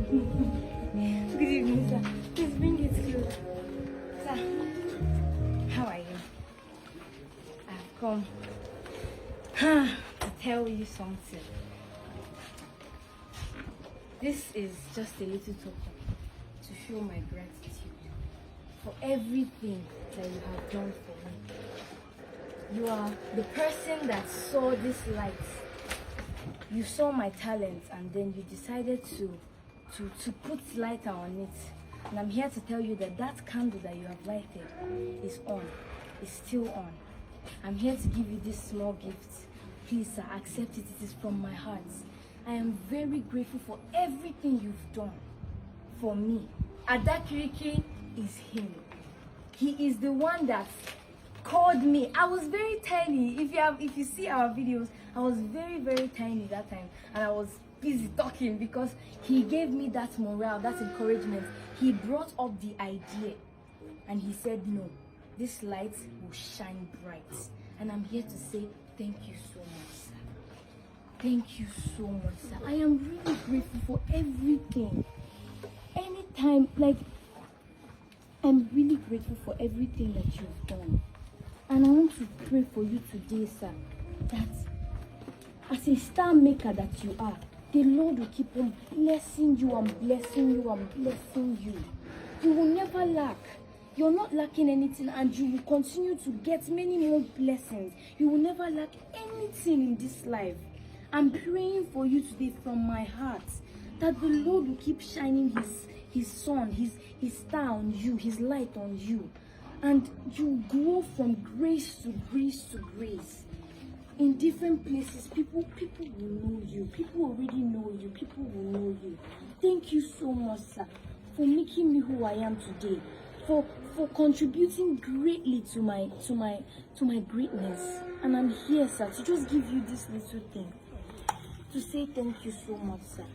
Good evening, sir. Please bring it close. Sir, how are you? I've come to tell you something. This is just a little token to show my gratitude for everything that you have done for me. You are the person that saw this light. You saw my talent and then you decided to put light on it. And I'm here to tell you that that candle that you have lighted is on, is still on. I'm here to give you this small gift. Please, sir, accept it. It is from my heart. I am very grateful for everything you've done for me. Adakiriki is him. He is the one that called me. I was very tiny. If you see our videos, I was very, very tiny that time, and I was busy talking because he gave me that morale, that encouragement. He brought up the idea and he said, no, this light will shine bright. And I'm here to say thank you so much, sir. Thank you so much, sir. I am really grateful for everything. Anytime, I'm really grateful for everything that you've done. And I want to pray for you today, sir, that as a star maker that you are, the Lord will keep on blessing you and blessing you and blessing you. You will never lack. You're not lacking anything, and you will continue to get many more blessings. You will never lack anything in this life. I'm praying for you today from my heart that the Lord will keep shining his sun, his star on you, his light on you. And you grow from grace to grace to grace. In different places, people will know you. People already know you. People will know you. Thank you so much, sir, for making me who I am today. For contributing greatly to my greatness. And I'm here, sir, to just give you this little thing. To say thank you so much, sir.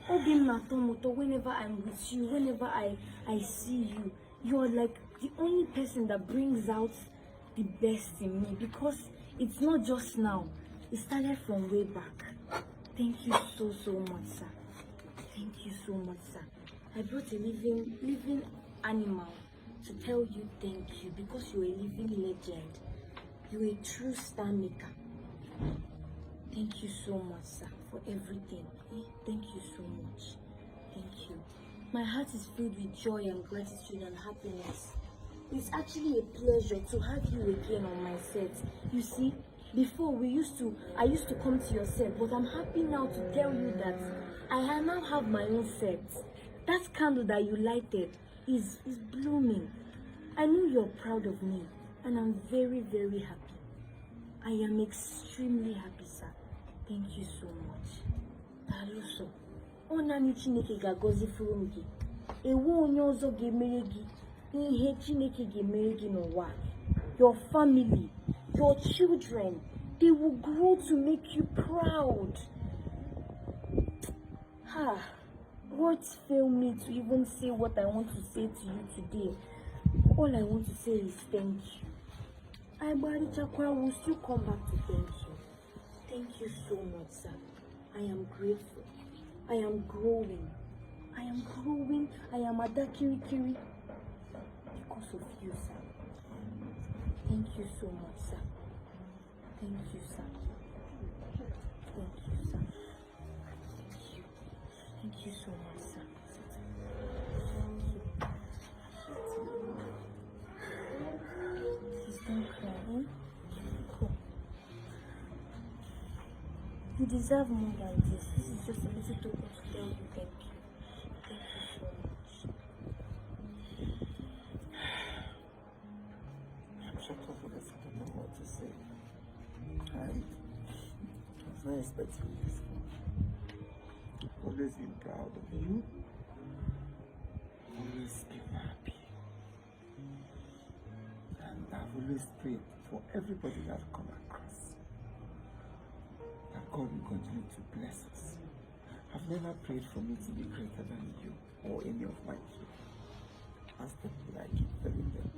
Whenever I'm with you, whenever I see you, you're like the only person that brings out the best in me, because it's not just now. It started from way back. Thank you so much, sir. Thank you so much, sir. I brought a living animal to tell you thank you, because you're a living legend. You're a true star maker. Thank you so much, sir, for everything. Thank you so much. Thank you. My heart is filled with joy and gratitude and happiness. It's actually a pleasure to have you again on my set. You see, before I used to come to your set, but I'm happy now to tell you that I now have my own set. That candle that you lighted is blooming. I know you're proud of me, and I'm very, very happy. I am extremely happy, sir. Thank you so much. Taluso. Onani Chineke ga-agọzi furu gị. Ewu onye ọzọ ga-emere gị ihe Chineke ga-emere gị n'ụwa. Your family, your children, they will grow to make you proud. Words fail me to even say what I want to say to you today. All I want to say is thank you. Aibarichakwa will still come back to thank you. Thank you so much, sir. I am grateful. I am growing. I am growing. I am Adakirikiri because of you, sir. Thank you so much, sir. Thank you, sir. Thank you, sir. Thank you. Thank you so much, sir. Please don't cry, Cool. You deserve more than this. This is just a little token to tell you thank you. Thank you so much. I'm shocked of this. I don't know what to say. I was not expecting this. I've always been proud of you. Always been happy. And I've always prayed for everybody that I've come across, that God will continue to bless us. I've never prayed for me to be greater than you or any of my children. As the people I keep telling them,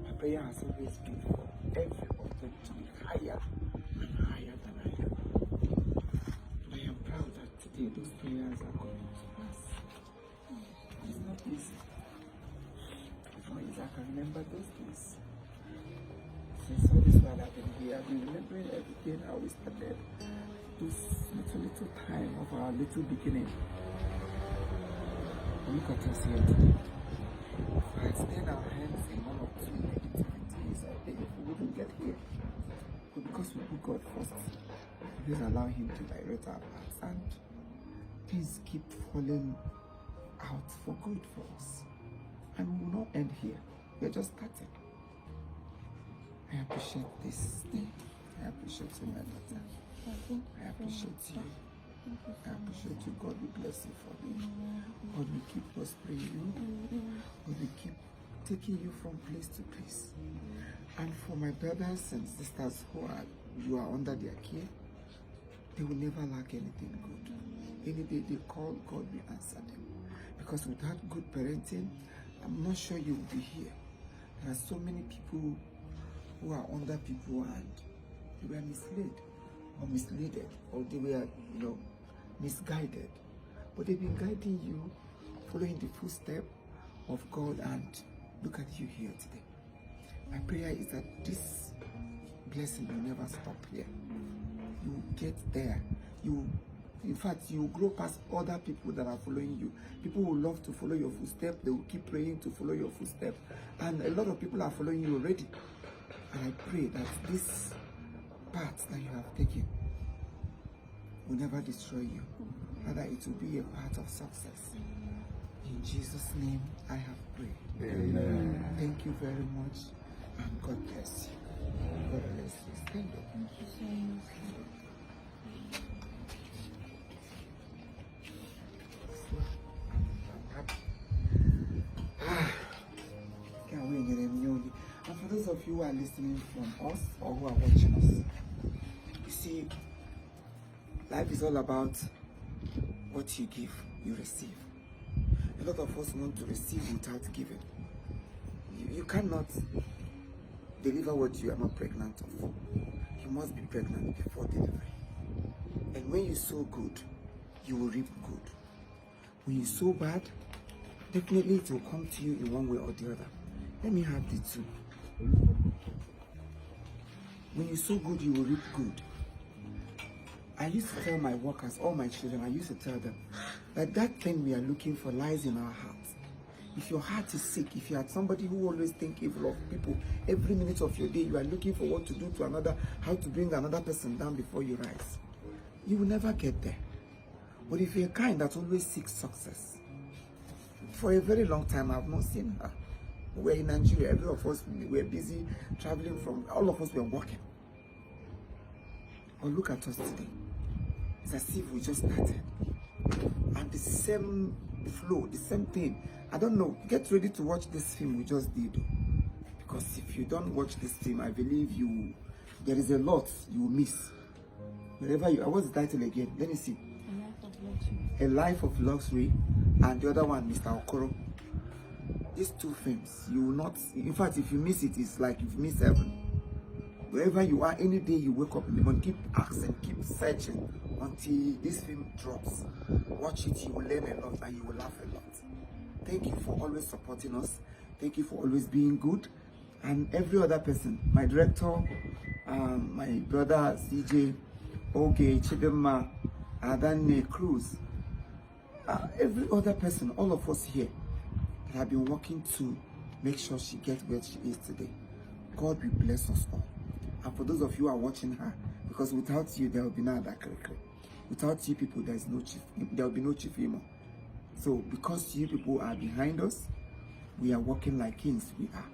my prayer has always been for every of them to be higher and higher than I am. And I am proud that today those prayers are coming to pass. remember those days. Since all this while I've been here, I've been remembering everything, how we started. This little time of our little beginning. Look at us here today. If I had stayed our hands in one or two negativities, I think we wouldn't get here. But because we put God first, we just allow Him to direct our paths, and things keep falling out for good for us. And we will not end here. We are just starting. I appreciate this day. I appreciate you, my daughter. I appreciate you. I appreciate you. God will bless you for me. God will keep prospering you. God will keep taking you from place to place. And for my brothers and sisters you are under their care, they will never lack anything good. Any day they call, God will answer them. Because without good parenting, I'm not sure you will be here. There are so many people who are under people and they were misled or misleaded, or they were, misguided. But they've been guiding you, following the footsteps of God, and look at you here today. My prayer is that this blessing will never stop here. You will get there. In fact, you will grow past other people that are following you. People will love to follow your footsteps. They will keep praying to follow your footsteps. And a lot of people are following you already. And I pray that this path that you have taken will never destroy you. Rather, it will be a part of success. In Jesus' name, I have prayed. Amen. Thank you very much, and God bless you. God bless you. Stand up. Thank you so much. And for those of you who are listening from us or who are watching us, you see, life is all about what you give, you receive. A lot of us want to receive without giving. You cannot deliver what you are not pregnant of. You must be pregnant before delivery. And when you sow good, you will reap good. When you sow bad, definitely it will come to you in one way or the other. Let me have the two. When you sow good, you will reap good. I used to tell my workers, all my children, I used to tell them that thing we are looking for lies in our hearts. If your heart is sick, if you are somebody who always think evil of people, every minute of your day you are looking for what to do to another, how to bring another person down before you rise, you will never get there. But if you're kind that always seeks success, for a very long time I have not seen her. We're in Nigeria, every of us were busy traveling from, all of us were working. But look at us today. It's as if we just started. And the same flow, the same thing. I don't know, get ready to watch this film we just did. Because if you don't watch this film, I believe there is a lot you will miss. Wherever you are, what's the title again? Let me see. A Life of Luxury, and the other one, Mr. Okoro. These two films, you will not, in fact, if you miss it, it's like you've missed heaven. Wherever you are, any day you wake up in the morning, keep asking, keep searching until this film drops. Watch it, you will learn a lot and you will laugh a lot. Thank you for always supporting us. Thank you for always being good. And every other person, my director, my brother CJ, Oge, Chidema, Adane, Cruz, every other person, all of us here that have been working to make sure she gets where she is today. God will bless us all. And for those of you who are watching her, because without you, there will be no other Krikri. Without you people, there will be no Chief Imo. So because you people are behind us, we are working like kings, we are.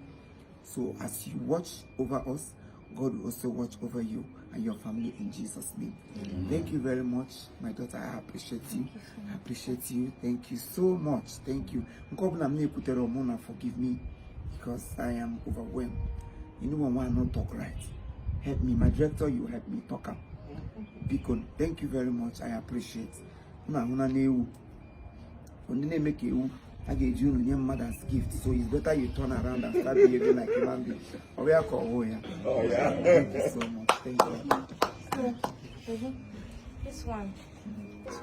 So as you watch over us, God will also watch over you and your family in Jesus' name. Thank you very much, my daughter. I appreciate you. I appreciate you. Thank you so much. Thank you. Forgive me because I am overwhelmed. You know when I not talk right. Help me, my director. You help me talk up. Beacon. Thank you very much. I appreciate. Make you. I gave you your mother's gift, so it's better you turn around and start behaving like a man being. Oh yeah. Thank you so much. Thank you. This one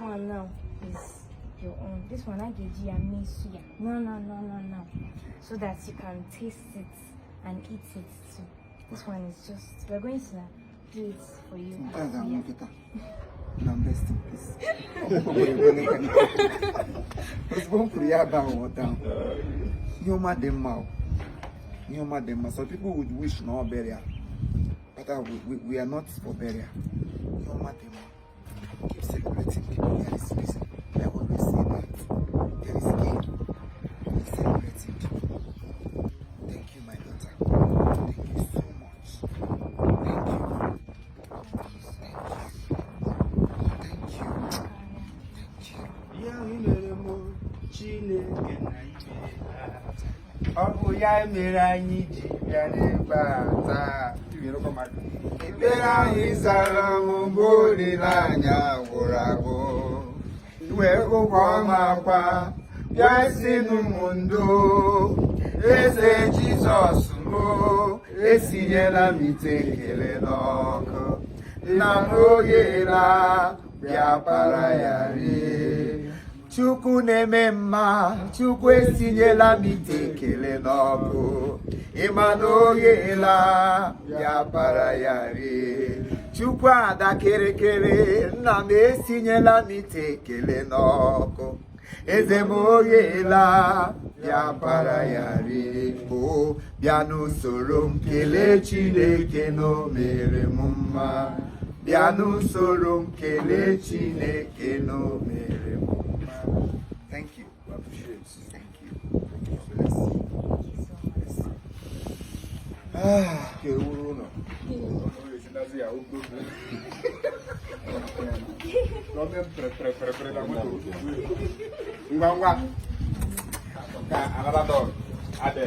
now is your own. This one I get you and me suya. No. So that you can taste it and eat it too. This one is just, we're going to do it for you. Sometimes I'm looking at I'm best in peace. It's going to be down. You're mad them. So people would wish no burial. But we are not for burial. You're mad them. Keep celebrating. There is reason. I always say that. There is gain. Keep celebrating. Thank you, my daughter. Thank you so much. Thank you. Ọ bụ ya mere anyị ji bịa n'ebe a taa. Ekpere anyị zara m mgbe olileanya gwụrụ agwụ. Wee ụgwọ ọma kwa bịa sinụ m ndo. Eze Jizọs m esinyela m ite ekele n'ọkụ. Nna m oghela bịa para ya rie. Chukwu na-eme mma, Chukwu esinyela m ite ekele n'ọkụ. Ịma na oghela ya para ya rie. Chukwu ada kerekere, nna m esinyela m ite ekele n'ọkụ. Eze m oghela ya para ya rie. O bịa n'usoro m kelee Chineke na o mere m mma. Bịa n'usoro m kelee Chineke na o mere m mma. Thank you. I appreciate it. Thank you. Bless you. Ah, que uno. No me prepara mucho. Ngwa. Ka another dog. Ade.